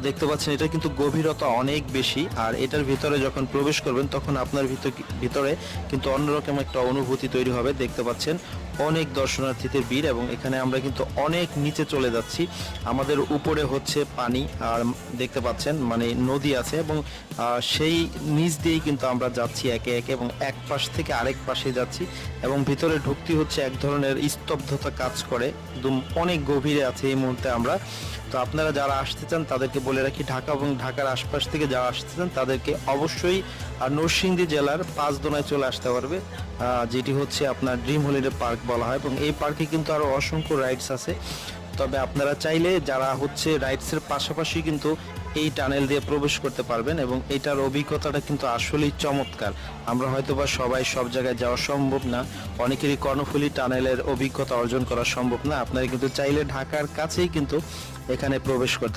দেখতে পাচ্ছেন এটা কিন্তু গভীরতা অনেক বেশি, আর এটার ভিতরে যখন প্রবেশ করবেন তখন আপনার ভিতরে কিন্তু অন্যরকম একটা অনুভূতি তৈরি হবে। দেখতে পাচ্ছেন অনেক দর্শনার্থীদের ভিড়, এবং এখানে আমরা কিন্তু অনেক নিচে চলে যাচ্ছি। আমাদের উপরে হচ্ছে পানি, আর দেখতে পাচ্ছেন মানে নদী আছে, এবং সেই নিচ দিয়েই কিন্তু আমরা যাচ্ছি একে একে, এবং এক পাশ থেকে আরেক পাশে যাচ্ছি, এবং ভিতরে ঢুকতে হচ্ছে এক ধরনের স্তব্ধতা কাজ করে। একদম অনেক গভীরে আছে এই মুহূর্তে আমরা। তো আপনারা যারা আসতে চান তাদেরকে বলে রাখি, ঢাকা এবং ঢাকার আশপাশ থেকে যারা আসতে চান তাদেরকে অবশ্যই নরসিংদী জেলার পাঁচদোনায় চলে আসতে পারবে, যেটি হচ্ছে আপনার ড্রিম হলিডে পার্ক বলা হয়। এবং এই পার্কে কিন্তু আরও অসংখ্য রাইডস আছে। তবে আপনারা চাইলে যারা হচ্ছে রাইডসের পাশাপাশি কিন্তু এই টানেল দিয়ে প্রবেশ করতে পারবেন, এবং এটার অভিজ্ঞতাটা কিন্তু আসলেই চমৎকার। আমরা হয়তোবা সবাই সব জায়গায় যাওয়া সম্ভব না, অনেকেরই কর্ণফুলী টানেলের অভিজ্ঞতা অর্জন করা সম্ভব না। আপনারা কিন্তু চাইলে ঢাকার কাছেই কিন্তু এখানে প্রবেশ করতে